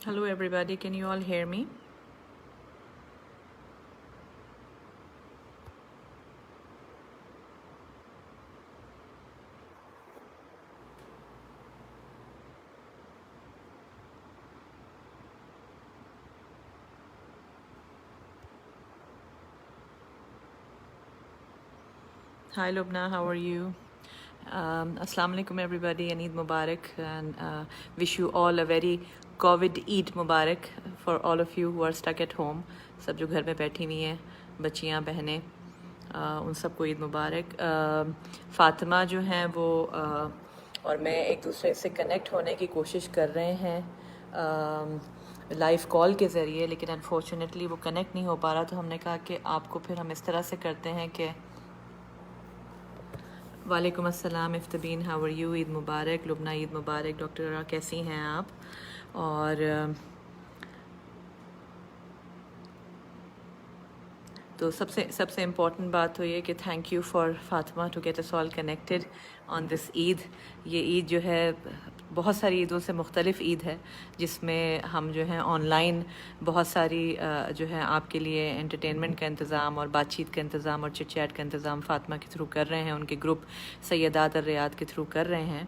Hello everybody, can you all hear me? Hi Lubna, how are you? Assalamu alaikum everybody and Eid Mubarak, and wish you all a very COVID Eid Mubarak for all of you who are stuck at home. सब जो घर में बैठी हुई हैं, बच्चियाँ बहनें, उन सबको ईद मुबारक। फातिमा जो हैं वो और मैं एक दूसरे से कनेक्ट होने की कोशिश कर रहे हैं लाइव कॉल के ज़रिए, लेकिन अनफॉर्चुनेटली वो कनेक्ट नहीं हो पा रहा, तो हमने कहा कि आपको फिर हम इस तरह से करते हैं कि वालेकुम अस्सलाम इफ्तबीन, हाउ आर यू, ईद मुबारक। लुबना ईद मुबारक। डॉक्टर कैसी हैं आप? और तो सबसे सबसे इम्पॉर्टेंट बात तो ये कि thank you for Fatima to get us all connected on this Eid. ये ईद जो है बहुत सारी ईदों से मुख्तलिफ ईद है, जिसमें हम जो है ऑनलाइन बहुत सारी जो है आपके लिए एंटरटेनमेंट का इंतज़ाम और बातचीत का इंतज़ाम और चिट चैट का इंतज़ाम फातिमा के थ्रू कर रहे हैं, उनके ग्रुप सैयदात और रियाद के थ्रू कर रहे हैं।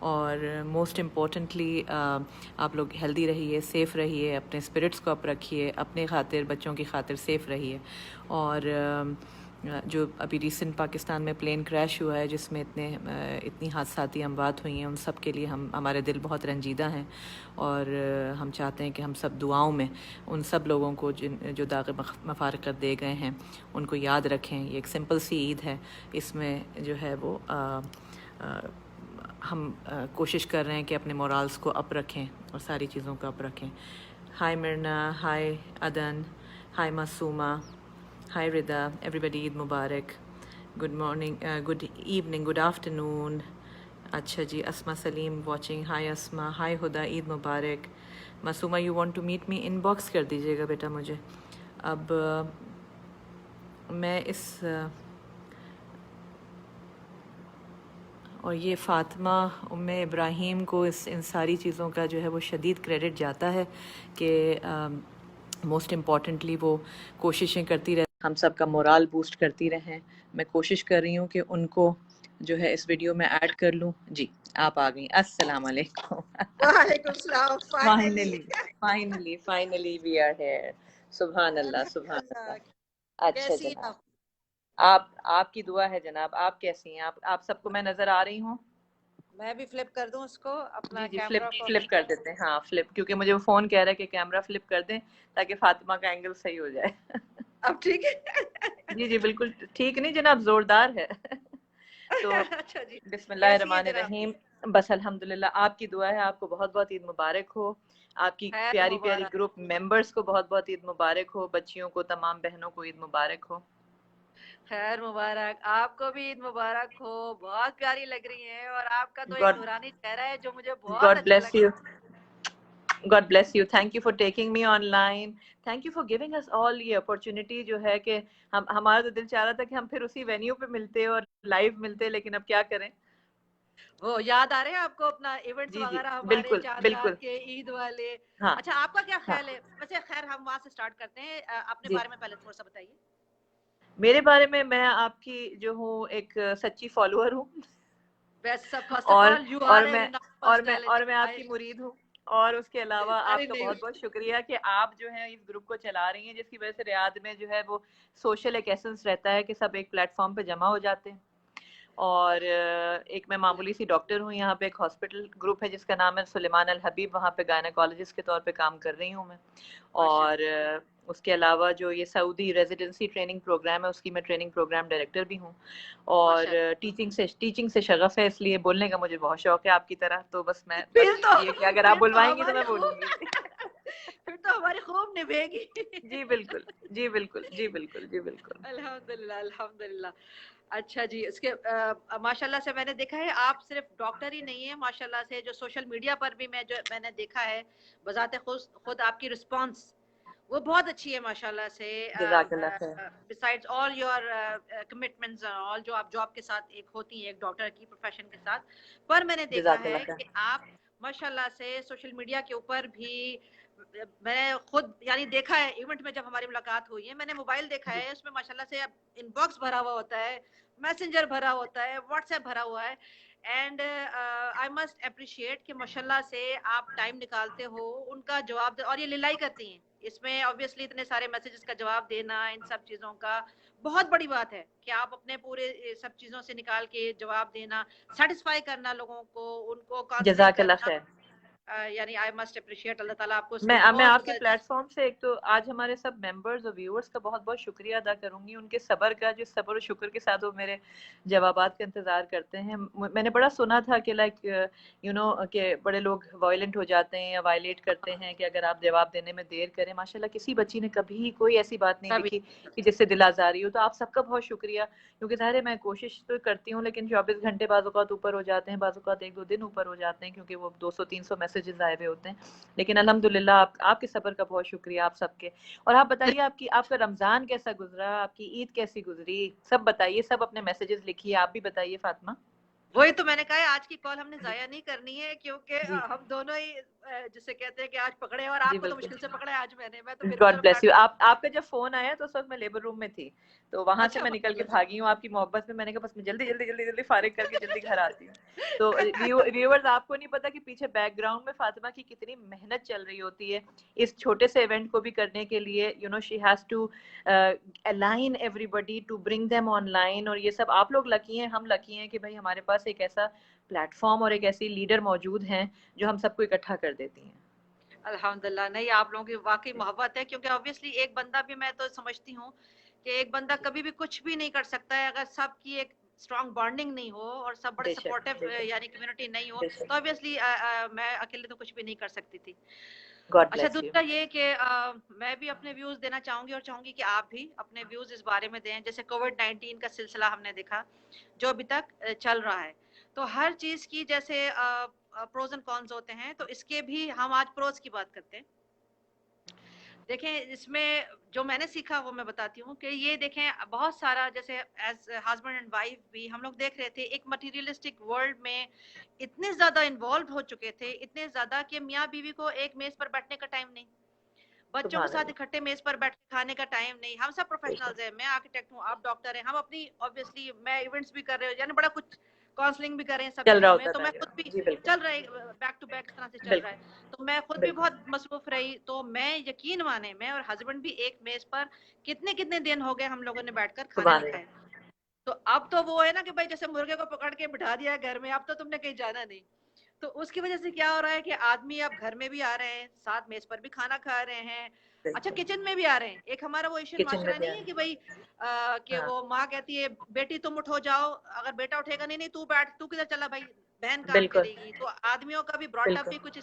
और मोस्ट इम्पॉर्टेंटली आप लोग हेल्दी रहिए, सेफ़ रहिए, अपने स्पिरिट्स को अप रखिए, अपने खातिर बच्चों की खातिर सेफ़ रहिए। और जो अभी रिसेंट पाकिस्तान में प्लेन क्रैश हुआ है, जिसमें इतनी हादसाती अमवात हुई हैं, उन सब के लिए हमारे दिल बहुत रंजीदा हैं। और हम चाहते हैं कि हम सब दुआओं में उन सब लोगों को जो दाग़ मफ़ारक़त दे गए हैं उनको याद रखें। ये एक सिंपल सी ईद है, इसमें जो है वो हम कोशिश कर रहे हैं कि अपने मोरल्स को अप रखें और सारी चीज़ों को अप रखें। हाय Mirna, hi Adan, hi Masooma, hi Rida, everybody Eid मुबारक। Good morning, good evening, good afternoon. अच्छा जी, Asma Saleem watching, hi Asma, hi Huda, Eid मुबारक। Masooma, you want to meet me, inbox कर दीजिएगा बेटा मुझे। अब मैं इस और ये फ़ातिमा उम्मे इब्राहीम को इन सारी चीज़ों का जो है वो शदीद क्रेडिट जाता है कि मोस्ट इम्पॉर्टेंटली वो कोशिशें करती रहे, हम सब का मोराल बूस्ट करती रहें। मैं कोशिश कर रही हूँ कि उनको जो है इस वीडियो में ऐड कर लूँ। जी, आप आ गई। अस्सलाम वालेकुम। वालेकुम सलाम। Finally finally finally we are here. सुभान अल्लाह, सुभान अल्हम्दुलिल्लाह। अल्लाह। अच्छा कैसी जनाब, आप? आपकी दुआ है जनाब। आप कैसी हैं? आप सबको मैं नज़र आ रही हूँ? मैं भी फ्लिप कर दूं उसको, अपना जी जी, फ्लिप कैमरा को। फ्लिप कर देते हैं। हाँ फ्लिप, क्योंकि मुझे वो फ़ोन कह रहा है कि कैमरा फ्लिप कर दें ताकि फातिमा का एंगल सही हो जाए। अब ठीक है। जी जी, बिल्कुल ठीक नहीं जनाब, ज़ोरदार है। तो अच्छा जी। कैसी है जनाब? बिस्मिल्लाहिर्रहमानिर्रहीम। बस अल्हम्दुलिल्लाह, आपकी दुआ है। आपको बहुत बहुत ईद मुबारक हो। आपकी खैर प्यारी प्यारी मुबारक। ग्रुप मेंबर्स को बहुत बहुत ईद मुबारक हो। बच्चियों को, तमाम बहनों को ईद मुबारक हो। खैर मुबारक। आपको भी ईद मुबारक हो। बहुत प्यारी लग रही है और आपका तो एक गॉड नूरानी चेहरा है जो मुझे बहुत गॉड अच्छा ब्लेस लग you. God bless you. Thank you for taking me online. Thank you for giving us all ये opportunity जो है कि हमारा तो दिल चाह रहा था कि हम फिर उसी वेन्यू पे मिलते और लाइव मिलते, लेकिन अब क्या करें। वो याद आ रहे हैं आपको अपना इवेंट्स जी जी, वगैरह हमारे बिल्कुल 4 रात बिल्कुल। के ईद वाले? हाँ अच्छा, आपका क्या हाँ। ख्याल है? वैसे खैर हम वहां से स्टार्ट करते हैं। अपने जी, बारे में पहले थोड़ा सा बताइए। मेरे बारे में, मैं आपकी जो हूँ एक सच्ची फॉलोअर हूँ। वैसे फर्स्ट ऑफ और ऑल यू और आर एन मैं रिनाउंड और मैं पर्सनालिटी। और मैं आपकी मुरीद हूँ। और उसके अलावा अरे आपका नहीं। बहुत बहुत शुक्रिया कि आप जो है इस ग्रुप को चला रही हैं, जिसकी वजह से रियाद में जो है वो सोशल एक एसेंस रहता है कि सब एक प्लेटफॉर्म पे जमा हो जाते हैं। और एक मैं मामूली सी डॉक्टर हूँ, यहाँ पे एक हॉस्पिटल ग्रुप है जिसका नाम है सुलेमान अल हबीब, वहाँ पे गायनेकोलॉजिस्ट के तौर पे काम कर रही हूँ मैं। और माशाल्लाह। उसके अलावा जो ये सऊदी रेजिडेंसी ट्रेनिंग प्रोग्राम है, उसकी मैं ट्रेनिंग प्रोग्राम डायरेक्टर भी हूँ। और माशाल्लाह। टीचिंग से शगफ है, इसलिए बोलने का मुझे बहुत शौक है आपकी तरह। तो बस फिर तो ये कि अगर आप फिर तो बुलवाएंगी तो हमारी मैं खूब बोलूंगी। फिर तो हमारी खूब निभेगी। जी बिल्कुल, जी बिल्कुल, जी बिल्कुल, जी बिल्कुल। अल्हम्दुलिल्लाह, अल्हम्दुलिल्लाह। अच्छा जी, इसके माशाल्लाह से मैंने देखा है आप सिर्फ डॉक्टर ही नहीं है, माशाल्लाह से जो सोशल मीडिया पर भी मैंने देखा है, बजाते खुद आपकी रिस्पांस वो बहुत अच्छी है माशाल्लाह से। जज़ाकल्लाह खैर। Besides all your commitments and all जो आप जॉब के साथ एक होती है, एक डॉक्टर की प्रोफेशन के साथ, पर मैंने देखा है जज़ाकल्लाह खैर। कि आप माशाल्लाह से सोशल मीडिया के ऊपर भी मैंने खुद यानी देखा है इवेंट में, जब हमारी मुलाकात हुई है मैंने मोबाइल देखा है, उसमें माशाल्लाह से अब इनबॉक्स भरा हुआ होता है, मैसेंजर भरा होता है, व्हाट्सएप भरा हुआ है। एंड आई मस्ट अप्रिशिएट कि माशाल्लाह से आप टाइम निकालते हो उनका जवाब और ये लिलाई करती हैं इसमें। ऑब्वियसली इतने सारे मैसेजेस का जवाब देना, इन सब चीज़ों का बहुत बड़ी बात है कि आप अपने पूरे सब चीज़ों से निकाल के जवाब देना, सेटिस्फाई करना लोगों को, उनको कांसोलेट जज़ाकल्लाह करना। खैर। यानी आई मस्ट अप्रिशिएट, अल्लाह ताला आपको इसके लिए मैं बहुत आपके ज़्यादा। प्लेटफॉर्म से एक तो आज हमारे सब मेंबर्स और व्यूअर्स का बहुत बहुत शुक्रिया अदा करूंगी, उनके सब्र का, जिस सब्र और शुक्र के साथ वो मेरे जवाबात का इंतज़ार करते हैं। मैंने बड़ा सुना था कि लाइक यू नो कि बड़े लोग वायलेंट हो जाते हैं या वायलेट करते हैं कि अगर आप जवाब देने में देर करें। माशाल्लाह किसी बच्ची ने कभी कोई ऐसी बात नहीं कभी लिखी कि जिससे दिल आज़ारी हो। तो आप सबका बहुत शुक्रिया, क्योंकि ज़ाहिर है मैं कोशिश तो करती हूँ, लेकिन 24 घंटे बाज़-औक़ात ऊपर हो जाते हैं, बाज़-औक़ात 1-2 दिन ऊपर हो जाते हैं, क्योंकि वो 200-300 मैसेजेस आए हुए होते हैं। लेकिन अल्हम्दुलिल्लाह आपके सब्र का बहुत शुक्रिया आप सबके। और आप बताइए आपका रमज़ान कैसा गुजरा, आपकी ईद कैसी गुजरी, सब बताइए, सब अपने मैसेजेस लिखिए। आप भी बताइए फातिमा। वही तो मैंने कहा है, आज की कॉल हमने जाया नहीं करनी है, क्योंकि जी हम दोनों ही जिसे कहते हैं कि आज पकड़े, और जी आपको तो बिल्कुल। मुश्किल से पकड़ा है आज मैंने, मैं तो फिर भी गॉड चलो ब्लेस यू। काट। आपका जब फोन आया तो उस वक्त मैं लेबर रूम में थी, तो वहां से अच्छा मैं निकल के माशाल्लाह। भागी हूँ आपकी मोहब्बत में। मैंने कहा बस मैं जल्दी जल्दी जल्दी जल्दी फारिग करके जल्दी घर आती हूँ। तो व्यूअर्स, आपको नहीं पता कि पीछे बैकग्राउंड में फातिमा की कितनी मेहनत चल रही होती है इस छोटे से इवेंट को भी करने के लिए। You know she has to align everybody to bring them online. और ये सब आप लोग लकी हैं, हम लकी हैं कि भाई हमारे पास एक ऐसा प्लेटफॉर्म और एक ऐसी लीडर मौजूद हैं जो हम सबको इकट्ठा कर देती हैं। अल्हम्दुलिल्लाह, नहीं आप लोगों की वाकई मोहब्बत है, क्योंकि ऑब्वियसली एक बंदा भी, मैं तो समझती हूँ कि एक बंदा कभी भी कुछ भी नहीं कर सकता है अगर सबकी एक स्ट्रॉन्ग बॉन्डिंग नहीं हो और सब बड़े बेशक सपोर्टिव यानी कम्युनिटी नहीं हो, बेशक। तो ऑब्वियसली मैं अकेले तो कुछ भी नहीं कर सकती थी। गॉड अच्छा, ब्लेस यू। दूसरा ये कि मैं भी अपने व्यूज देना चाहूंगी और चाहूंगी कि आप भी अपने व्यूज इस बारे में दें। जैसे कोविड-19 का सिलसिला हमने देखा जो अभी तक चल रहा है, तो हर चीज की जैसे प्रोज एंड कॉन्स होते हैं, तो इसके भी हम आज प्रोज की बात करते हैं। देखें, इसमें जो मैंने सीखा वो मैं बताती हूँ कि ये देखें बहुत सारा, जैसे एज हस्बैंड एंड वाइफ भी हम लोग देख रहे थे एक मटेरियलिस्टिक वर्ल्ड में इतने ज्यादा इन्वॉल्व हो चुके थे, इतने ज्यादा कि मियाँ बीवी को एक मेज पर बैठने का टाइम नहीं, बच्चों के सुभान साथ अल्लाह। इकट्ठे मेज पर बैठ के खाने का टाइम नहीं। हम सब बेशक। प्रोफेशनल्स हैं, मैं आर्किटेक्ट हूँ, आप डॉक्टर हैं, हम अपनी ऑब्वियसली मैं इवेंट्स भी कर रहे हूँ, यानी बड़ा कुछ काउंसलिंग भी कर रहे हैं सब चल रहा चीजों में, होता तो था मैं जो। खुद भी जी बिल्कुल चल रहे बैक टू बैक इस तरह से चल रहा बिल्कुल है, तो मैं खुद भी बिल्कुल। बहुत मसरूफ रही। तो मैं यकीन माने, मैं और हस्बैंड भी एक मेज पर कितने कितने दिन हो गए हम लोगों ने बैठकर खाना सुभान नहीं अल्लाह। खाए। तो अब तो वो है ना कि भाई जैसे मुर्गे को पकड़ के बिठा दिया है घर में, अब तो तुमने कहीं जाना नहीं। तो उसकी वजह से क्या हो रहा है कि आदमी अब घर में भी आ रहे हैं, साथ मेज पर भी खाना खा रहे हैं, अच्छा बिल्कुल। किचन में भी आ रहे हैं। एक हमारा वो एशियन किचन माशरा में भी नहीं है कि आना। भाई कि हाँ वो माँ कहती है बेटी तुम उठो जाओ, अगर बेटा उठेगा नहीं, नहीं तू बैठ, तू किधर चला भाई, बहन काम बिल्कुल करेगी। तो आदमियों का भी ब्रॉटअप बिल्कुल भी कुछ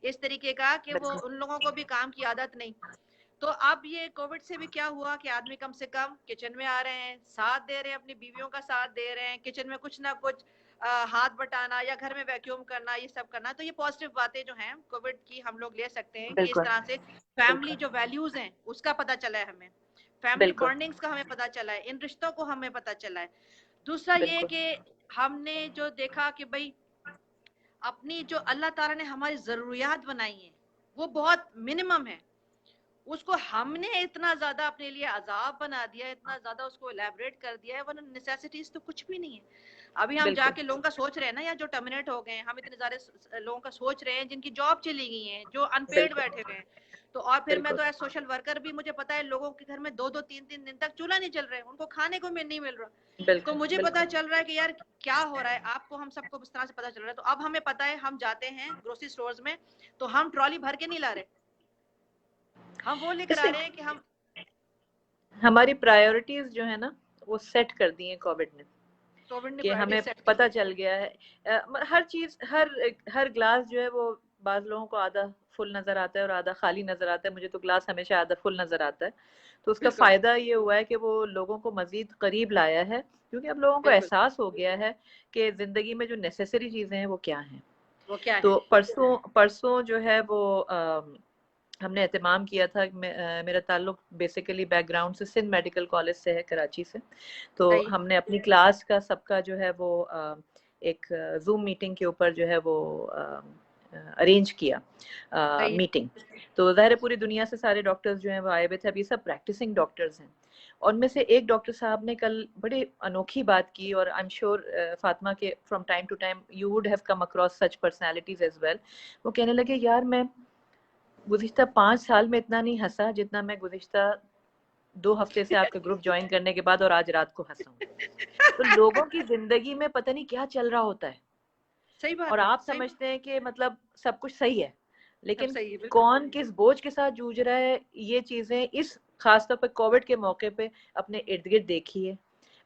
इस तरीके का कि वो बिल्कुल। उन लोगों को भी काम की आदत नहीं। तो अब ये कोविड से भी क्या हुआ कि आदमी कम से कम किचन में आ रहे हैं, साथ दे रहे हैं, अपनी बीवियों का साथ दे रहे हैं, किचन में कुछ ना कुछ हाथ बटाना या घर में वैक्यूम करना, ये सब करना। तो ये पॉजिटिव बातें जो हैं कोविड की हम लोग ले सकते हैं कि इस बिल्कुल तरह से फैमिली बिल्कुल जो वैल्यूज हैं उसका पता चला है हमें, फैमिली बिल्कुल बॉन्डिंग्स का हमें पता चला है, इन रिश्तों को हमें पता चला है। दूसरा ये बिल्कुल कि हमने जो देखा कि भाई अपनी जो अल्लाह ताला ने हमारी जरूरियात बनाई है वो बहुत मिनिमम है, उसको हमने इतना ज्यादा अपने लिए अजाब बना दिया, इतना ज्यादा उसको एलैबोरेट कर दिया है, वरना नेसेसिटीज तो कुछ भी नहीं है। अभी हम बिल्कुल जाके लोगों का सोच रहे हैं ना, या जो टर्मिनेट हो गए हैं, हम इतने सारे लोगों का सोच रहे हैं जिनकी जॉब चली गई है, जो अनपेड बिल्कुल बैठे हुए हैं। तो और फिर मैं बिल्कुल तो एज सोशल वर्कर भी, मुझे पता है लोगों के घर में 2-2 3-3 दिन तक चूल्हा नहीं चल रहे हैं, उनको खाने को नहीं मिल रहा। तो बिल्कुल मुझे पता बिल्कुल। चल रहा है कि यार क्या हो रहा है, आपको हम सबको इस तरह से पता चल रहा है। तो अब हमें पता है, हम जाते हैं ग्रोसरी स्टोर्स में तो हम ट्रॉली भर के नहीं ला रहे, हम वो लेकर आ इससे रहे हैं कि हम हमारी प्रायोरिटीज जो है ना वो सेट कर दी है कोविड ने, कोविड ने कि प्रायोरिटी हमें सेट की पता है। चल गया है। हर चीज, हर ग्लास जो है वो, बाज लोगों को आधा फुल नजर आता है और आधा खाली नजर आता है। मुझे तो ग्लास हमेशा आधा फुल नजर आता है। तो उसका बिल्कुल फायदा ये हुआ है कि वो लोगों को मजीद करीब लाया है, क्योंकि अब लोगों को बिल्कुल। एहसास हो गया है कि जिंदगी में जो नेसेसरी चीजें हैं वो क्या हैं। वो क्या है। तो परसों परसों जो है वो हमने एहतमाम किया था। मेरा ताल्लुक बेसिकली बैकग्राउंड से सिंध मेडिकल कॉलेज से है, कराची से। तो सही। हमने अपनी क्लास का सबका जो है वो एक जूम मीटिंग के ऊपर जो है वो अरेंज किया सही। मीटिंग। तो ज़ाहिर है पूरी दुनिया से सारे डॉक्टर्स जो हैं वो आए हुए थे। अब ये सब प्रैक्टिसिंग डॉक्टर्स हैं। और उनमें से एक डॉक्टर साहब ने कल बड़ी अनोखी बात की, और आई एम श्योर फातिमा के from time to time you would have come across such personalities as well. वो कहने लगे, यार मैं गुज़िश्ता 5 साल में इतना नहीं हंसा जितना मैं गुज़िश्ता 2 हफ्ते से आपका ग्रुप ज्वाइन करने के बाद और आज रात को हंसा हूँ। तो लोगों की जिंदगी में पता नहीं क्या चल रहा होता है, सही और बात है, आप सही। समझते हैं कि मतलब सब कुछ सही है, सब लेकिन सही है, बिल्कुल। कौन किस बोझ के साथ जूझ रहा है, ये चीजें इस खासतौर पर कोविड के मौके पे अपने इर्द गिर्द देखिए,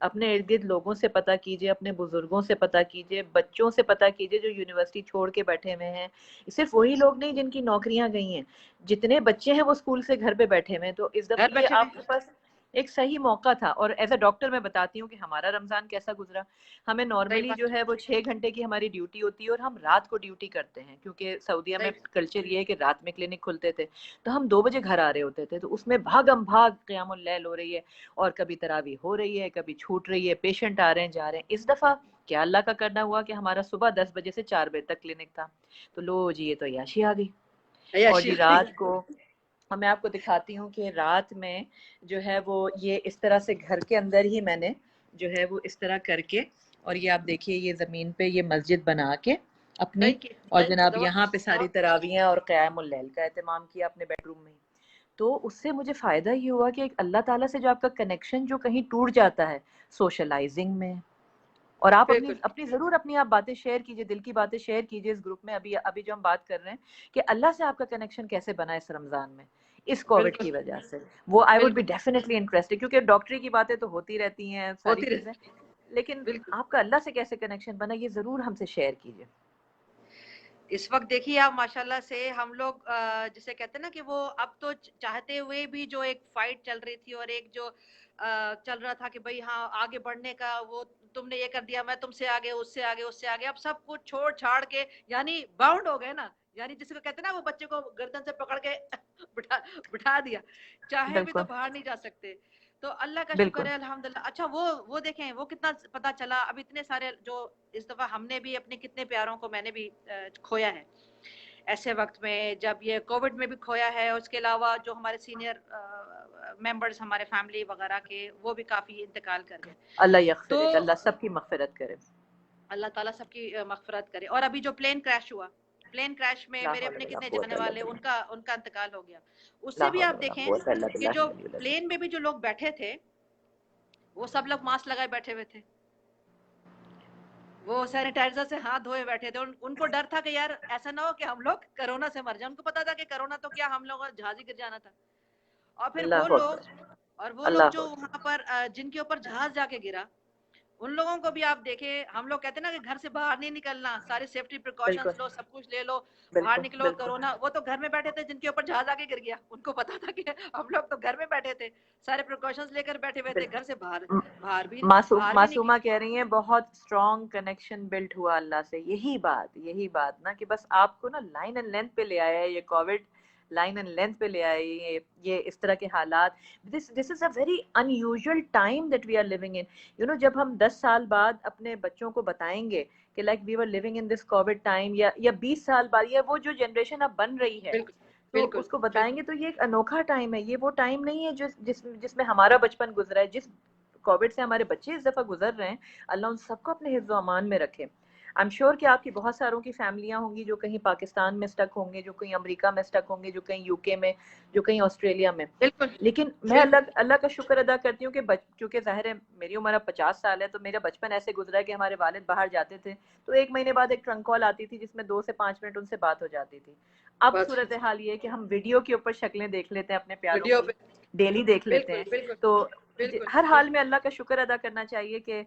अपने इर्द गिर्द लोगों से पता कीजिए, अपने बुजुर्गों से पता कीजिए, बच्चों से पता कीजिए जो यूनिवर्सिटी छोड़ के बैठे हुए हैं। सिर्फ वही लोग नहीं जिनकी नौकरियां गई हैं, जितने बच्चे हैं वो स्कूल से घर पे बैठे हुए हैं। तो इस घर दफे ये बैठे हुए। आपके पास एक सही मौका था। और एज अ डॉक्टर मैं बताती हूँ कि हमारा रमजान कैसा गुजरा। हमें सही नॉर्मली बात। जो है वो 6 घंटे की हमारी ड्यूटी होती है, और हम रात को ड्यूटी करते हैं क्योंकि सऊदीया में सही। कल्चर ये है कि रात में क्लिनिक खुलते थे। तो हम 2 बजे घर आ रहे होते थे, तो उसमें भागम भाग क़यामुल लैल हो रही है, और कभी तरावी हो रही है, कभी छूट रही है, पेशेंट आ रहे हैं जा रहे हैं। इस दफा क्या अल्लाह का करना हुआ कि हमारा सुबह 10 बजे से 4 बजे तक क्लिनिक था। तो लो जी, ये तो याशी आ गई। और अय्याशी जी आ गई। रात को मैं आपको दिखाती हूँ कि रात में जो है वो ये इस तरह से घर के अंदर ही मैंने जो है वो इस तरह करके, और ये आप देखिए ये ज़मीन पे ये मस्जिद बना के अपनी, सही की और जनाब यहाँ पे जबरदस्त। सारी तरावियाँ और क़यामुल लैल का एहतमाम किया अपने बेडरूम में ही। तो उससे मुझे फ़ायदा ये हुआ कि एक अल्लाह ताला से जो आपका कनेक्शन जो कहीं टूट जाता है सोशलाइजिंग में, और आप अपनी बिल्कुल। अपनी ज़रूर अपनी आप बातें शेयर कीजिए, दिल की बातें शेयर कीजिए इस ग्रुप में। अभी अभी जो हम बात कर रहे हैं कि अल्लाह से आपका कनेक्शन कैसे बना इस रमज़ान में, इस कोविड बिल्कुल। की वजह से, वो आई वुड बी बिल्कुल डेफिनेटली इंटरेस्टेड, क्योंकि डॉक्टरी की बातें तो होती रहती हैं सारी होती चीज़ें, रहती। लेकिन बिल्कुल। आपका अल्लाह से कैसे कनेक्शन बना ये ज़रूर हमसे शेयर कीजिए। इस वक्त देखिए आप माशाल्लाह से हम लोग जिसे कहते हैं ना कि वो अब तो चाहते हुए भी जो एक फाइट चल रही थी और एक जो चल रहा था कि भाई हाँ आगे बढ़ने का, वो तुमने ये कर दिया, मैं तुमसे आगे, उससे आगे, उससे आगे, अब सब कुछ छोड़ छाड़ के यानी बाउंड हो गए ना, यानी जिसको कहते हैं ना वो बच्चे को गर्दन से पकड़ के बिठा बिठा दिया, चाहे भी तो बिल्कुल, बाहर नहीं जा सकते। तो अल्लाह का शुक्र बिल्कुल। है अल्हम्दुलिल्लाह। अच्छा वो देखें वो कितना पता चला, अब इतने सारे जो इस दफा हमने भी अपने कितने प्यारों को मैंने भी खोया है ऐसे वक्त में, जब ये कोविड में भी खोया है, और उसके अलावा जो हमारे सीनियर मेंबर्स हमारे फैमिली वगैरह के वो भी काफी इंतकाल कर गए। अल्लाह तो यग़फ़िरक, अल्लाह सबकी मग़फ़िरत करे। अल्लाह ताला सबकी मग़फ़िरत करे। और अभी जो प्लेन क्रैश हुआ, प्लेन क्रैश में ला मेरे हौला अपने वला कितने कुव्वता जाने इल्ला वाले, बिल्लाह, उनका उनका इंतकाल हो गया। ला उससे भी हौला आप वला देखें कुव्वता इल्ला कि जो बिल्लाहिल अलिय्युल अज़ीम। प्लेन में भी जो लोग बैठे थे वो सब लोग मास्क लगाए बैठे हुए थे, वो सैनिटाइजर से हाथ धोए बैठे थे। उनको डर था कि यार ऐसा ना हो कि हम लोग कोरोना से मर जाए। उनको पता था कि कोरोना तो क्या, हम लोगों का जहाज ही गिर जाना था। और फिर वो अल्लाहु लोग, अकबर, और वो लोग अल्लाहु जो अकबर। वहां पर जिनके ऊपर जहाज जाके गिरा, उन लोगों को भी आप देखें, हम लोग कहते हैं ना कि घर से बाहर नहीं निकलना, सारे सेफ्टी बिल्कुल, प्रिकॉशंस लो, सब कुछ ले लो, बाहर बिल्कुल, निकलो, बिल्कुल। कोरोना। वो तो घर में बैठे थे जिनके ऊपर जहाज आके गिर गया, उनको पता था कि हम लोग तो घर में बैठे थे, सारे प्रिकॉशंस लेकर बैठे हुए थे, घर से बाहर म- बाहर भी नहीं। मासूमा कह रही हैं बहुत स्ट्रॉन्ग कनेक्शन बिल्ट हुआ अल्लाह से। यही बात ना कि बस आपको ना लाइन एंड लेंथ पे ले आया है ये कोविड, लाइन एंड लेंथ पे ले आए ये इस तरह के हालात। This is a very unusual time that we are living in. जब हम 10 साल बाद अपने बच्चों को बताएंगे कि like we were living in this Covid time, या 20 साल बाद, या वो जो जनरेशन अब बन रही है, बिल्कुल। तो बिल्कुल। उसको बिल्कुल। बताएंगे तो ये एक अनोखा टाइम है। ये वो टाइम नहीं है जिसमें हमारा बचपन गुजरा है, जिस कोविड से हमारे बच्चे इस दफा गुजर रहे हैं। अल्लाह उन सबको अपने हिफ्ज़ अमान में रखे। आई एम श्योर कि आपकी बहुत सारों की फैमिलियां होंगी जो कहीं पाकिस्तान में स्टक होंगे, जो कहीं अमेरिका में स्टक होंगे, जो कहीं यूके में, जो कहीं ऑस्ट्रेलिया में। बिल्कुल। लेकिन मैं बिल्कुल। अल्लाह अल्लाह का शुक्र अदा करती हूँ कि क्योंकि जाहिर है मेरी उम्र अब 50 साल है, तो मेरा बचपन ऐसे गुजरा है कि हमारे वालिद बाहर जाते थे तो 1 महीने बाद एक ट्रंक कॉल आती थी जिसमें 2 से 5 मिनट उनसे बात हो जाती थी। अब बस सूरत हाल ये है कि हम वीडियो के ऊपर शक्लें देख लेते हैं अपने प्यारों वीडियो की, पे। डेली देख लेते बिल्कुल। हैं। बिल्कुल। तो बिल्कुल। हर हाल बिल्कुल। में अल्लाह का शुक्र अदा करना चाहिए कि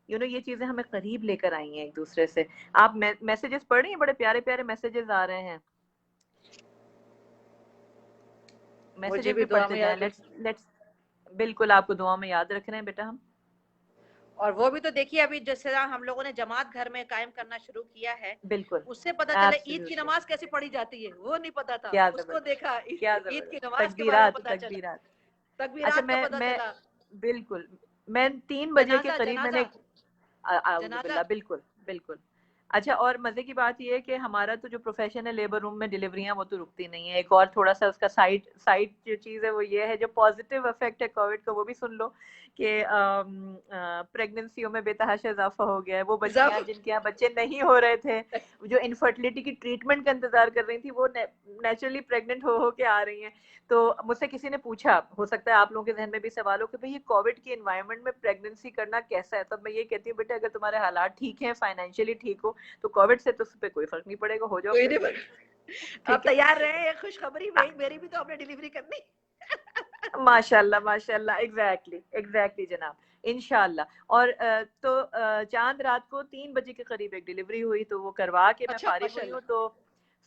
ये चीजें हमें करीब लेकर आई हैं एक दूसरे से। आप मैसेजेस पढ़ रही हैं, बड़े प्यारे प्यारे मैसेजेस आ रहे हैं। मुझे मैसेजेस भी भी दुआ में पढ़ते जाएं। याद लेट्स लेट्स बिल्कुल, आपको दुआ में याद रख रहे हैं बेटा हम। और वो भी तो देखिए अभी जैसे हम लोगों ने जमात घर में कायम करना शुरू किया है, बिल्कुल, उससे पता चला ईद की एब्सोल्युटली। नमाज कैसे पढ़ी जाती है, वो नहीं पता था, क्या उसको जबरदस्त, देखा क्या ईद की जबरदस्त, नमाज के बारे में तकबीरात पता चला, तकबीरात। अच्छा, तकबीरात का पता मैं चला। बिल्कुल, मैं 3 बजे के जनाजा करीब मैंने जनाजा आऊज़ जनाजा। बिल्ला, बिल्कुल बिल्कुल। अच्छा, और मजे की बात ये है कि हमारा तो जो प्रोफेशन है लेबर रूम में डिलीवरियां, वो तो रुकती नहीं है। एक और थोड़ा सा उसका साइड साइड जो चीज है वो ये है, जो पॉजिटिव इफेक्ट है कोविड का, वो भी सुन लो कि प्रेगनेंसियों में बेतहाशा इजाफा हो गया है। वो बच्चियां जिनके यहाँ बच्चे नहीं हो रहे थे, जो इनफर्टिलिटी की ट्रीटमेंट का इंतजार कर रही थी, वो नेचुरली प्रेग्नेंट हो के आ रही हैं। तो मुझसे किसी ने पूछा, हो सकता है आप लोगों के जहन में भी सवाल हो कि भाई ये कोविड के एनवायरनमेंट में प्रेगनेंसी करना कैसा है। तब मैं ये कहती हूँ, बेटा अगर तुम्हारे हालात ठीक हैं, फाइनेंशियली ठीक हो, तो कोविड से तो उस पर कोई फर्क नहीं पड़ेगा, हो जाओ आप ठीक है। तैयार रहे, खुशखबरी मेरी भी तो आपने डिलीवरी करनी। माशाल्लाह माशाल्लाह, एग्जैक्टली एग्जैक्टली जनाब, इंशाल्लाह। और तो चांद रात को 3 बजे के करीब एक डिलीवरी हुई, तो वो करवा के मैं अच्छा, फारिग हुई हूँ। तो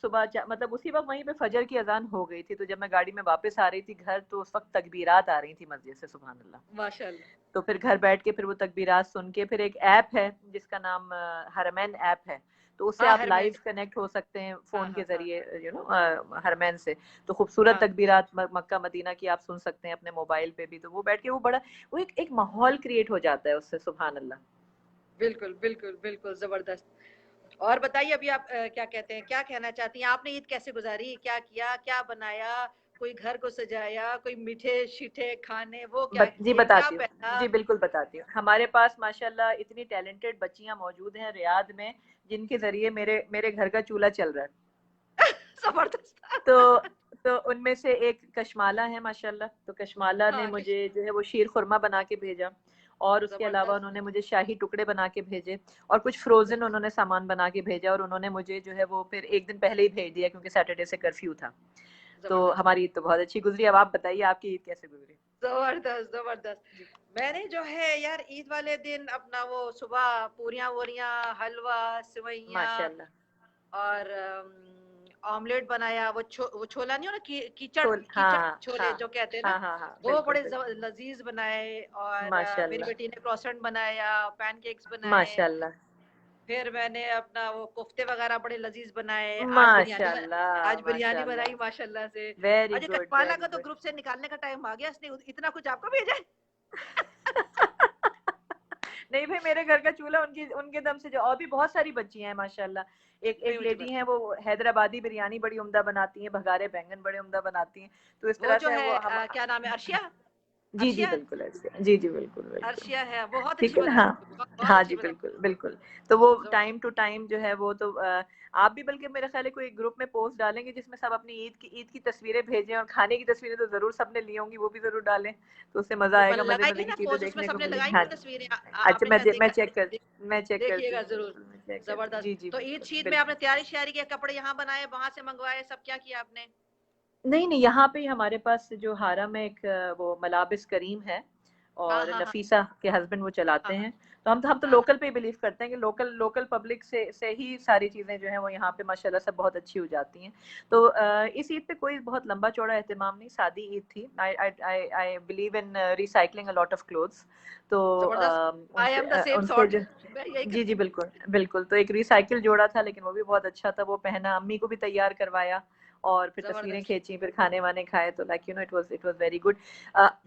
सुबह मतलब उसी वक्त वहीं पे फजर की अजान हो गई थी। तो जब मैं गाड़ी में वापस आ रही थी घर, तो उस वक्त तकबीरात आ रही थी मस्जिद से, सुभान अल्लाह। माशाल्लाह। तो फिर घर बैठ के फिर वो तकबीरात सुन के, फिर एक ऐप है जिसका नाम हरमैन ऐप है, तो उससे हाँ, आप हरमैन। लाइव कनेक्ट हो सकते हैं हाँ, फोन के हाँ, हाँ, जरिए, हरमैन से। तो खूबसूरत हाँ। तकबीरात मक्का मदीना की आप सुन सकते हैं अपने मोबाइल पे भी। तो वो बैठ के वो बड़ा, वो एक माहौल क्रिएट हो जाता है उससे, सुभान अल्लाह। बिल्कुल, बिल्कुल, बिल्कुल ज़बरदस्त। और बताइए अभी आप क्या कहते हैं, क्या कहना चाहती हैं? आपने ईद कैसे गुज़ारी? क्या किया? क्या बनाया? कोई घर को सजाया, कोई मीठे-शीठे खाने वो क्या जी किए? क्या बताती हूँ, पहना? जी बिल्कुल बताती हूँ। हमारे पास माशाल्लाह इतनी टैलेंटेड बच्चियां मौजूद हैं रियाद में, जिनके जरिए मेरे मेरे घर का चूल्हा चल रहा है। ज़बरदस्त। तो तो उनमें से एक कशमाला है माशाल्लाह। तो कशमाला ने हाँ, मुझे जो है वो शीर खुरमा बना के भेजा, और उसके अलावा ज़बरदस्त, उन्होंने मुझे शाही टुकड़े बना के भेजे, और कुछ फ्रोजन उन्होंने सामान बना के भेजा। और उन्होंने मुझे जो है वो फिर एक दिन पहले ही भेज दिया, क्योंकि सैटरडे से कर्फ्यू था। तो ज़बरदस्त, हमारी ईद तो बहुत अच्छी गुजरी। अब आप बताइए आपकी ईद कैसे गुजरी? ज़बरदस्त, ज़बरदस्त। मैंने जो है यार ईद वाले दिन अपना वो सुबह पूरियाँ-वूरियाँ, हलवा, सेवइयाँ माशाल्लाह। और ऑमलेट बनाया। वो छोला नहीं हो ना, कीचड़ हाँ छोले हाँ जो कहते हैं ना, हाँ हाँ हाँ, वो बिल्कुल बड़े बिल्कुल। लजीज बनाए। और मेरी माशाल्लाह बेटी ने क्रॉसेंट बनाया, पैनकेक्स बनाए। माशाल्लाह फिर मैंने अपना वो कोफ्ते वगैरह बड़े लजीज बनाए। माशाल्लाह आज बिरयानी माशाल्लाह। बनाई माशाल्लाह से। वेरी अजय गुड कटवाला वेरी का तो गुड। ग्रुप से निकालने का टाइम आ गया, इसने इतना कुछ आपको भेजा है। नहीं भाई, मेरे घर का चूल्हा उनकी उनके दम से जो, और भी बहुत सारी बच्चियां हैं माशाल्लाह। एक नहीं एक मुझे लेडी पता। हैं, वो हैदराबादी बिरयानी बड़ी उम्दा बनाती हैं, भगारे बैंगन बड़े उम्दा बनाती हैं। तो इस वो तरह जो से है है वो हम। क्या नाम है, अर्शिया? जी जी अर्शिया बिल्कुल ऐसे, जी जी बिल्कुल बिल्कुल। अर्शिया है, बहुत ठीक अच्छी है ना, हाँ। बनाती है, बहुत बहुत हाँ अच्छी जी बनाती बिल्कुल बिल्कुल। तो वो है। टाइम टू टाइम जो है वो तो आप भी बल्कि मेरे ख्याल है कोई ग्रुप में पोस्ट डालेंगे जिसमें सब अपनी ईद की तस्वीरें भेजें, और खाने की तस्वीरें तो जरूर सबने ली होंगी, वो भी जरूर डालें। तो उससे मजा आएगा, मजे मजे लगाएंगे की ना चीजें पोस्ट, उसमें देखने को सबने मिलेंगी। लगाई हाँ ना जी। तस्वीरें। अच्छा, आपने शायद मैं देखा, मैं चेक करती देखिएगा हूँ, जरूर। बिल्कुल मैं चेक करती हूँ। जबरदस्त। जी जी तो ईद बिल्कुल शीद में बिल्कुल। आपने तैयारी श्यारी किया, कपड़े यहाँ बनाए, वहां से मंगवाए, सब क्या किया आपने? नहीं नहीं, यहाँ पे हमारे पास जो हारम में एक वो मलाबिस करीम है, हाँ, और हाँ, हाँ, नफीसा के हस्बैंड वो चलाते हाँ, हैं। तो हम तो हाँ, हाँ। लोकल पे ही बिलीव करते हैं कि लोकल लोकल पब्लिक से ही सारी चीजें जो है वो यहाँ पे माशाल्लाह सब बहुत अच्छी हो जाती हैं। तो इस ईद पे कोई बहुत लंबा चौड़ा एहतमाम नहीं, सादी ईद थी। I believe in recycling a lot of clothes. तो जबरदस्त। आई उनसे एम द सेम उनसे सॉर्ट। जो, मैं यही जी जी करती बिल्कुल बिल्कुल। तो एक रिसाइकिल जोड़ा था, लेकिन वो भी बहुत अच्छा था। वो पहना, अम्मी को भी तैयार करवाया, और फिर हूँ। तस्वीरें जबरदस्त। खींची, फिर खाने वाने खाए। तो like it was very good.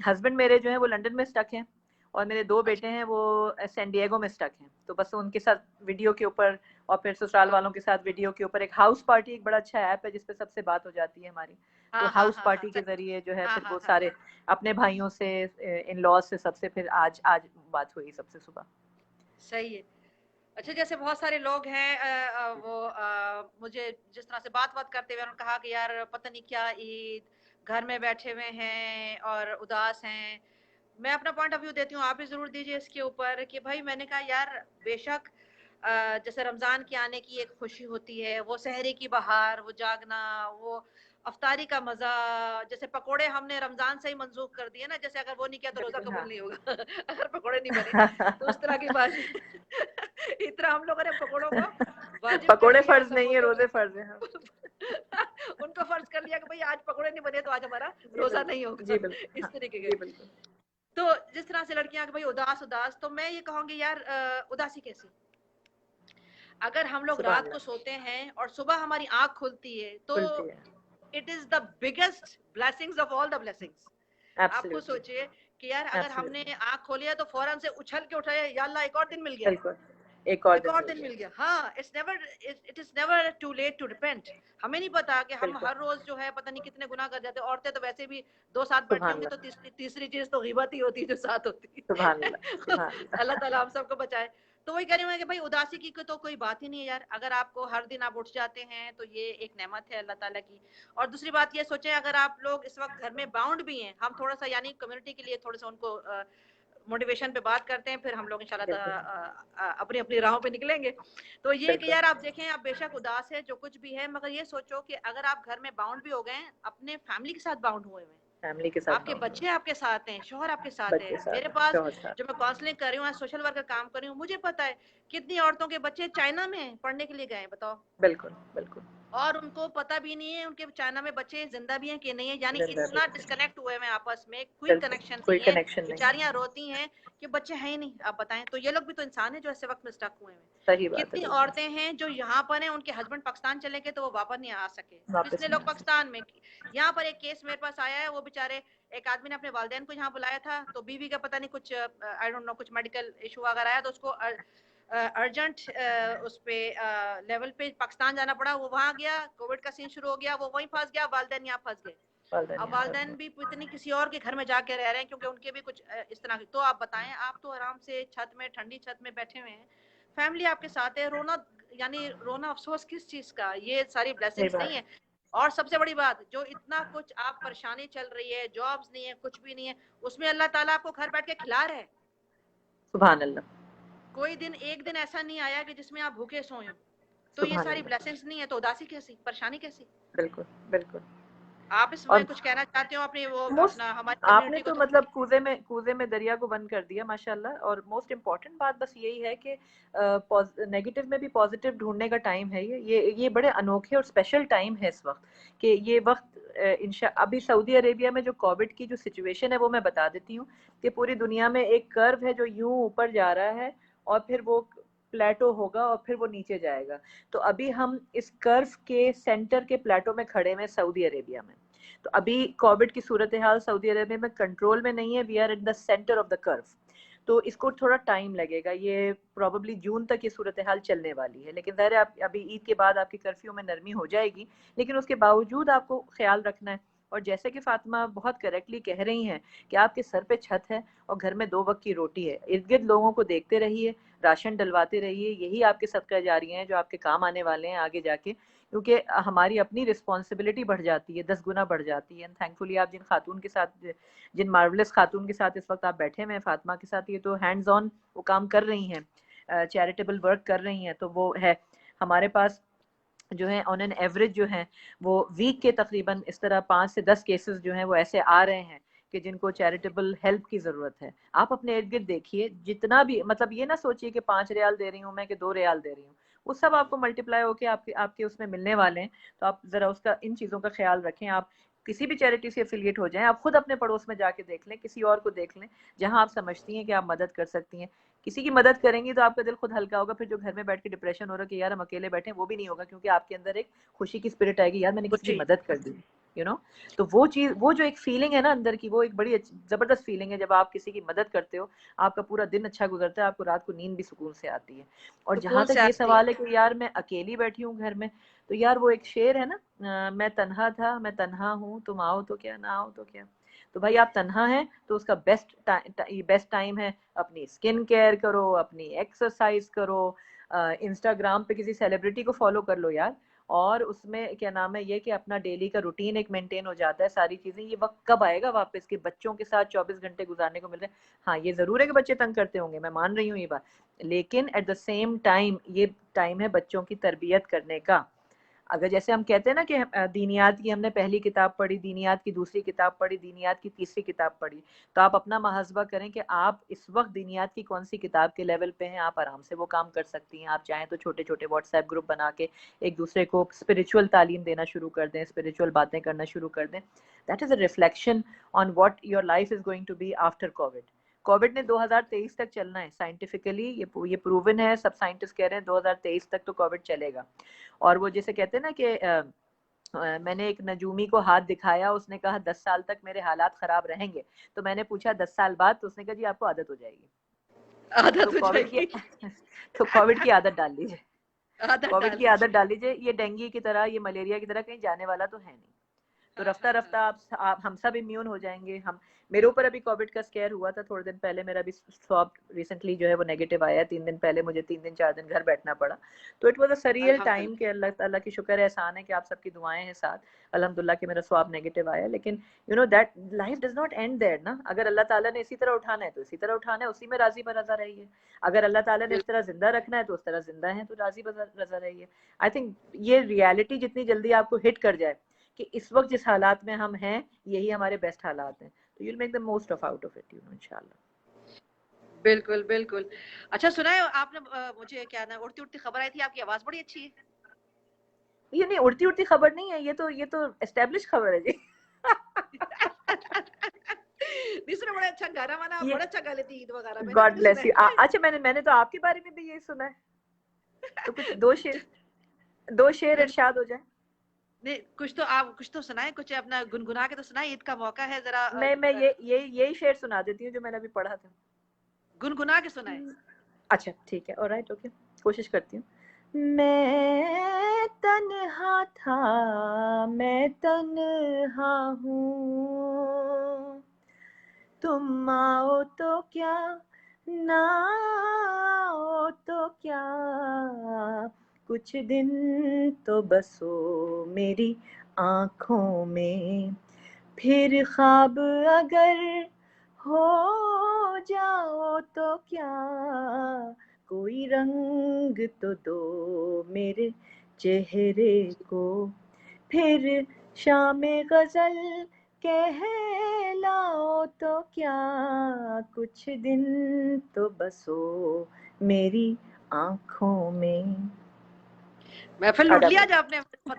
Husband मेरे जो है वो लंदन में स्टक हैं, और मेरे 2 बेटे अच्छा। हैं वो सैन डिएगो में स्टक हैं। तो बस उनके साथ वीडियो के ऊपर, और फिर ससुराल हाँ, वालों के साथ वीडियो के ऊपर। एक हाउस पार्टी, एक बड़ा अच्छा ऐप है जिसपे सबसे बात हो जाती है हमारी। तो हाँ, हाँ, हाउस हाँ, हाँ, पार्टी के जरिए जो है हाँ, फिर हाँ, वो हाँ, सारे हाँ। अपने भाइयों से, इन लॉज से, सबसे फिर आज आज बात हुई सबसे सुबह। सही है। अच्छा, जैसे बहुत सारे लोग हैं, मुझे जिस तरह से बात बात करते हुए उन्होंने कहा कि यार पता नहीं क्या ईद, घर में बैठे हुए हैं और उदास हैं। मैं अपना पॉइंट ऑफ व्यू देती हूँ, आप भी जरूर दीजिए इसके ऊपर। कि भाई मैंने कहा यार बेशक जैसे रमजान के आने की एक खुशी होती है, वो सहरी की बहार, वो जागना, वो अफ्तारी का मजा। जैसे पकोड़े हमने रमजान से ही मंसूख कर दिए ना, जैसे अगर वो नहीं किया तो रोजा बिल्कुल कबूल हाँ। नहीं होगा। अगर पकोड़े नहीं बने तो उस तरह की बात। इतना हम लोगों ने पकोड़ों को वाजिब कर पकोड़े दिया फर्ज नहीं है, समोसों रोजे फर्ज है, हाँ। को। उनको फर्ज कर लिया कि भाई आज पकोड़े नहीं बने तो आज हमारा जी रोजा नहीं बिल्कुल जी होगा। बिल्कुल, इस हाँ। तरीके के। जी बिल्कुल। तो जिस तरह से लड़कियां कि भाई उदास उदास, तो मैं ये कहूंगी यार उदासी कैसी? अगर हम लोग सुबह रात को अल्लाह। सोते हैं और सुबह हमारी आंख खुलती है, तो खुलती है। It is the biggest blessings of all the blessings. आप खुद एब्सोल्युटली सोचिए कि यार अगर हमने एब्सोल्युटली। आंख खोली है तो फौरन से उछल के उठाए, या अल्लाह एक और दिन मिल गया। बिल्कुल एक और दिन मिल गया। हाँ, it is never too late to repent. हमें नहीं पता कि हम हर रोज जो है पता नहीं कितने गुनाह कर जाते हैं। औरतें तो वैसे भी दो साथ बैठी होंगी तो तीसरी चीज तो गिबत ही होती है जो साथ होती है। अल्लाह ताला हम सबको बचाए। तो वही कह रही हूँ कि भाई उदासी की तो कोई बात ही नहीं है यार। अगर आपको हर दिन आप उठ जाते हैं तो ये एक नेमत है अल्लाह ताला की। और दूसरी बात ये सोचें, अगर आप लोग इस वक्त घर में बाउंड भी हैं, हम थोड़ा सा यानी कम्युनिटी के लिए थोड़ा सा उनको मोटिवेशन पे बात करते हैं, फिर हम लोग इंशाल्लाह अपनी अपनी राहों पे निकलेंगे। तो ये कि यार आप देखें, आप बेशक उदास है जो कुछ भी है, मगर ये सोचो कि अगर आप घर में बाउंड भी हो गए, अपने फैमिली के साथ बाउंड हुए हुए, फैमिली के साथ, आपके बच्चे आपके साथ हैं, शोहर आपके साथ है। मेरे पास जो मैं काउंसलिंग कर रही हूँ, सोशल वर्कर काम कर रही हूँ, मुझे पता है कितनी औरतों के बच्चे चाइना में पढ़ने के लिए गए, बताओ। बिल्कुल बिल्कुल। और उनको पता भी नहीं है उनके चाइना में बच्चे जिंदा भी हैं कि नहीं है, यानी इतना डिस्कनेक्ट हुए हैं आपस में, कोई कनेक्शन नहीं है। बेचारियां रोती हैं कि बच्चे हैं ही नहीं। आप बताएं, तो ये लोग भी तो इंसान है जो ऐसे वक्त में स्टक हुए हैं। कितनी औरतें हैं जो यहाँ पर हैं, उनके हस्बैंड पाकिस्तान चले गए तो वो वापस नहीं आ सके, कितने लोग पाकिस्तान में। यहाँ पर एक केस मेरे पास आया है, वो बेचारे एक आदमी ने अपने वालिदैन को यहाँ बुलाया था, तो बीवी का पता नहीं कुछ आई डोंट नो कुछ मेडिकल इशू अगर आया तो उसको अर्जेंट उस पे लेवल पे पाकिस्तान जाना पड़ा। वो वहां गया, कोविड का सीन शुरू हो गया, वो वहीं फंस गया, वालिदैन यहाँ फंस गए। अब वालिदैन भी इतनी किसी और के घर में जाके रह रहे हैं क्योंकि उनके भी कुछ इस तरह की। तो आप बताएं, आप तो आराम से छत में, ठंडी छत में बैठे हुए हैं, फैमिली आपके साथ है, रोना यानी रोना अफसोस किस चीज का, ये सारी ब्लेसिंग्स नहीं है। और सबसे बड़ी बात, जो इतना कुछ आप परेशानी चल रही है, जॉब्स नहीं है, कुछ भी नहीं है, उसमें अल्लाह ताला आपको घर बैठ के खिला रहा है। सुभान अल्लाह। कोई दिन एक दिन ऐसा नहीं आया कि जिसमें आप भूखे सोए हो। तो ये सारी ब्लेसिंग्स नहीं है तो उदासी कैसी, परेशानी कैसी? बिल्कुल बिल्कुल। आप इसमें कुछ कहना चाहते हो अपने वो अपना हमारी आपने तो मतलब कूजे में दरिया को बंद कर दिया माशाल्लाह। और मोस्ट इम्पॉर्टेंट बात बस यही है कि नेगेटिव में भी पॉजिटिव ढूंढने का टाइम है। ये बड़े अनोखे और स्पेशल टाइम है इस वक्त, कि ये वक्त अभी सऊदी अरेबिया में जो कोविड की जो सिचुएशन है वो मैं बता देती हूँ कि पूरी दुनिया में एक कर्व है जो यूं ऊपर जा रहा है और फिर वो प्लेटो होगा और फिर वो नीचे जाएगा। तो अभी हम इस कर्व के सेंटर के प्लेटो में खड़े हैं सऊदी अरेबिया में। तो अभी कोविड की सूरत हाल सऊदी अरेबिया में कंट्रोल में नहीं है, we are in the centre of the curve. तो इसको थोड़ा टाइम लगेगा, ये प्रोबेबली जून तक ये सूरत हाल चलने वाली है। लेकिन ज़ाहिर है अभी ईद के बाद आपकी कर्फ्यू में नरमी हो जाएगी, लेकिन उसके बावजूद आपको ख्याल रखना है। और जैसे कि फातिमा बहुत करेक्टली कह रही हैं कि आपके सर पे छत है और घर में 2 वक्त की रोटी है, इर्द गिर्द लोगों को देखते रहिए, राशन डलवाते रहिए, यही आपके सदका जारियां हैं जो आपके काम आने वाले हैं आगे जाके। क्योंकि हमारी अपनी रिस्पॉन्सिबिलिटी बढ़ जाती है, 10 गुना बढ़ जाती है। थैंकफुली आप जिन मार्वलस खातून के साथ इस वक्त आप बैठे हुए हैं फातिमा के साथ, ये तो हैंड्स ऑन वो काम कर रही हैं, चैरिटेबल वर्क कर रही हैं। तो वो है हमारे पास जो है ऑन एन एवरेज जो है वो वीक के तकरीबन इस तरह 5 से 10 केसेस जो हैं वो ऐसे आ रहे हैं कि जिनको चैरिटेबल हेल्प की ज़रूरत है। आप अपने इर्द गिर्द देखिए, जितना भी मतलब ये ना सोचिए कि 5 रियाल दे रही हूँ मैं कि 2 रियाल दे रही हूँ, वो सब आपको मल्टीप्लाई होके आपके उसमें मिलने वाले हैं। तो आप ज़रा उसका इन चीज़ों का ख्याल रखें। आप किसी भी चैरिटी से एफिलिएट हो जाएं, आप खुद अपने पड़ोस में जाके देख लें, किसी और को देख लें जहां आप समझती हैं कि आप मदद कर सकती हैं। किसी की मदद करेंगी तो आपका दिल खुद हल्का होगा। फिर जो घर में बैठ के डिप्रेशन हो रहा है कि यार हम अकेले बैठे हैं, वो भी नहीं होगा, क्योंकि आपके अंदर एक खुशी की स्पिरिट आएगी, यार मैंने किसी की मदद कर दी, यू नो। तो वो चीज, वो जो एक फीलिंग है ना अंदर की, वो एक बड़ी जबरदस्त फीलिंग है। जब आप किसी की मदद करते हो, आपका पूरा दिन अच्छा गुजरता है, आपको रात को नींद भी सुकून से आती है। और जहां तक ये सवाल है कि यार मैं अकेली बैठी हूँ घर में, तो यार वो एक शेर है ना, मैं तन्हा था मैं तन्हा हूँ, तुम आओ तो क्या ना आओ तो क्या। तो भाई आप तन्हा हैं तो उसका बेस्ट टाइम है, अपनी स्किन केयर करो, अपनी एक्सरसाइज करो, इंस्टाग्राम पे किसी सेलिब्रिटी को फॉलो कर लो यार, और उसमें क्या नाम है ये कि अपना डेली का रूटीन एक मेंटेन हो जाता है। सारी चीजें, ये वक्त कब आएगा वापस के बच्चों के साथ 24 घंटे गुजारने को मिल रहे हैं। हाँ ये जरूर है कि बच्चे तंग करते होंगे, मैं मान रही हूँ ये बात, लेकिन एट द सेम टाइम ये टाइम है बच्चों की तरबियत करने का। अगर जैसे हम कहते हैं ना कि दीनियात की हमने पहली किताब पढ़ी, दीनियात की दूसरी किताब पढ़ी, दीनियात की तीसरी किताब पढ़ी, तो आप अपना मुहासबा करें कि आप इस वक्त दीनियात की कौन सी किताब के लेवल पे हैं। आप आराम से वो काम कर सकती हैं। आप चाहें तो छोटे छोटे व्हाट्सएप ग्रुप बना के एक दूसरे को स्पिरिचुअल तालीम देना शुरू कर दें, स्पिरिचुअल बातें करना शुरू कर दें। That is a reflection on what your life is going to be after Covid. Covid ने 2023 तक चलना है, साइंटिफिकली ये प्रूवन है, सब साइंटिस्ट कह रहे हैं 2023 तक तो कोविड चलेगा। और वो जैसे कहते हैं ना कि मैंने एक नजूमी को हाथ दिखाया, उसने कहा 10 साल तक मेरे हालात खराब रहेंगे। तो मैंने पूछा 10 साल बाद, तो उसने कहा जी आपको आदत हो जाएगी। तो कोविड की आदत डाल लीजिए, आदत कोविड डाल की आदत दीजिए। डाल लीजिए। ये डेंगू की तरह, ये मलेरिया की तरह कहीं जाने वाला तो है नहीं। तो हाँ रफ्ता हाँ रफ्ता हाँ। आप हम सब इम्यून हो जाएंगे। हम मेरे ऊपर अभी कोविड का स्केयर हुआ था थोड़े दिन पहले, मेरा भी स्वैब रिसेंटली जो है वो नेगेटिव आया 3 दिन पहले, मुझे 3 दिन 4 दिन घर बैठना पड़ा। तो it was a surreal time कि अल्हम्दुलिल्लाह। अल्लाह ताला की शुक्र है, एहसान है कि आप सबकी दुआएं हैं साथ। अल्हम्दुलिल्लाह कि मेरा स्वैब नेगेटिव आया, लेकिन you know that life does not end there ना। अगर अल्लाह ताला ने इसी तरह उठाना है तो इसी तरह उठाना है, उसी में राजी बरजा रहिए। अगर अल्लाह ताला ने इस तरह जिंदा रखना है तो उस तरह जिंदा है, तो राजी बरजा रहिए। आई थिंक ये रियलिटी जितनी जल्दी आपको हिट कर जाए कि इस वक्त जिस हालात में हम हैं यही हमारे बेस्ट हालात हैं, तो you'll make the most of out of it, इंशाल्लाह। बिल्कुल बिल्कुल। अच्छा सुना है आपने, मुझे क्या ना उड़ती उड़ती खबर आई थी, आपकी आवाज बड़ी अच्छी है। ये नहीं उड़ती उड़ती खबर नहीं है, ये तो एस्टेब्लिश खबर है जी। दूसरा बड़ा अच्छा गाना वाना, ये बड़ा अच्छा गा लेती ईद वगैरह में ना, गॉड मैंने सुना ब्लेस यू। है। अच्छा मैंने तो आपके बारे में भी यही सुना है, तो कुछ दो शेर नहीं इरशाद हो जाए। नहीं, कुछ तो सुनाए, कुछ अपना गुनगुना के तो सुनाए, ईद का मौका है जरा। मैं यही शेर सुना देती हूँ जो मैंने अभी पढ़ा था। गुनगुना के सुनाए। अच्छा ठीक है, ऑलराइट, ओके, कोशिश करती हूँ। मैं तन्हा था, मैं तन्हा हूँ, तुम आओ तो क्या, ना आओ तो क्या, कुछ दिन तो बसो मेरी आँखों में, फिर ख्वाब अगर हो जाओ तो क्या, कोई रंग तो दो मेरे चेहरे को, फिर शाम गजल कहलाओ तो क्या, कुछ दिन तो बसो मेरी आँखों में। महफिल लूट अदब लिया हो जो आपने।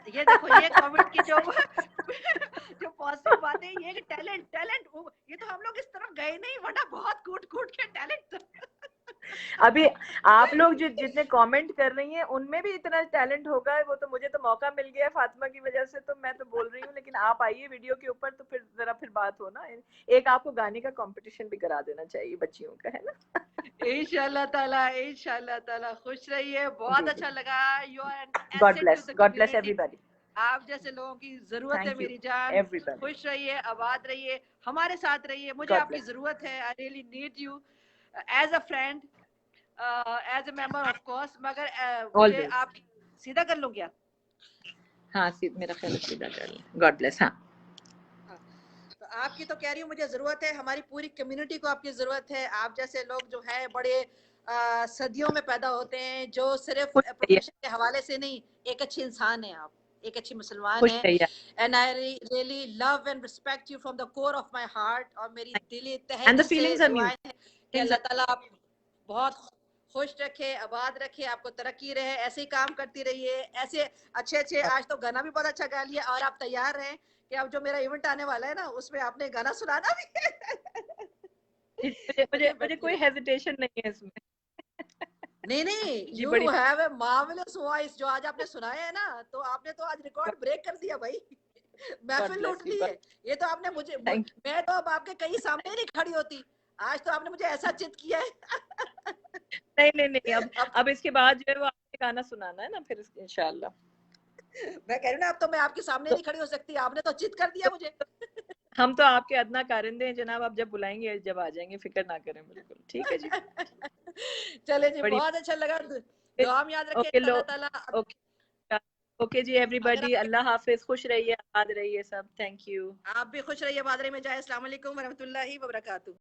ये देखो, ये कमेंट की जो जो पॉजिटिव बातें, ये टैलेंट टैलेंट, ये तो हम लोग इस तरफ गए नहीं, वरना बहुत कूट कूट के टैलेंट। अभी आप लोग जो जितने कमेंट कर रही हैं उनमें भी इतना टैलेंट होगा, वो तो मुझे तो मौका मिल गया है फातिमा की वजह से, तो मैं तो बोल रही हूँ। लेकिन आप आइए वीडियो के ऊपर तो फिर जरा फिर बात हो ना, एक आपको गाने का कंपटीशन भी करा देना चाहिए बच्चियों का, है ना। इंशाल्लाह ताला खुश रहिए, बहुत जी अच्छा जी, लगा। You are an asset to the God bless community. Everybody. आप जैसे लोगों की जरूरत है थैंक यू मेरी जान। एवरीबॉडी। खुश रहिए, आबाद रहिए, हमारे साथ रहिए, मुझे गॉड आपकी ब्लेस। जरूरत है। I really need you as a friend, as a member of course, मगर मुझे ऑलवेज। आप सीधा कर लूं क्या? हाँ मेरा ख्याल है सीधा कर लें। God bless. हाँ हाँ, तो आपकी तो कह रही हूँ मुझे जरूरत है, हमारी पूरी कम्युनिटी को आपकी जरूरत है। आप जैसे लोग जो है बड़े सदियों में पैदा होते हैं, जो सिर्फ खुश रहिए, प्रोफेशन के हवाले से नहीं, एक अच्छी इंसान है आप, एक अच्छी मुसलमान खुश है। रहिए। And I really love and respect you from the core of my heart, और मेरी दिली तहे एंड द दिल से फीलिंग्स आर दुआएं हैं कि म्यूचुअल। अल्लाह ताला आप बहुत खुश रखे, आबाद रखे, आपको तरक्की रहे, ऐसे ही काम करती रहिए, ऐसे अच्छे अच्छे। आज तो गाना भी बहुत अच्छा गा लिया, और आप तैयार रहें कि अब जो मेरा इवेंट आने वाला है ना, उसमें आपने गाना सुनाना भी है। मुझे मुझे चलिए मुझे कोई बैठिए। हेजिटेशन नहीं है इसमें। नहीं नहीं, जी यू बड़ी। हैव ए मार्वेलस वॉइस, जो आज आपने सुनाया है ना, तो आपने तो आज रिकॉर्ड ब्रेक कर दिया भाई। गॉड महफिल लूट ब्लेस यू। ली है। ये तो आपने मुझे, थैंक मैं तो अब आपके कहीं सामने नहीं खड़ी होती। आज तो आपने मुझे ऐसा चित किया है। नहीं नहीं नहीं, अब अब इसके बाद जो है वो आपने गाना सुनाना है ना फिर इंशाल्लाह। मैं कह रही हूँ ना, अब तो मैं आपके सामने तो, नहीं खड़ी हो सकती, आपने तो चित कर दिया तो, मुझे। हम तो आपके अदना कारिंदे हैं जनाब, आप जब बुलाएंगे जब आ जाएंगे, फिक्र ना करें, बिल्कुल ठीक है जी। चले जी, बड़ी। बहुत अच्छा लगा। दुआ में याद रखें, ओके लो। अल्लाह ताला। ओके ओके जी अगर एवरीबॉडी, आप अल्लाह हाफिज, खुश रहिए, आबाद रहिए सब, थैंक यू। आप भी खुश रहिए, बादरे में जाए। अस्सलाम वालेकुम वरहमतुल्लाहि वबरकातुहू।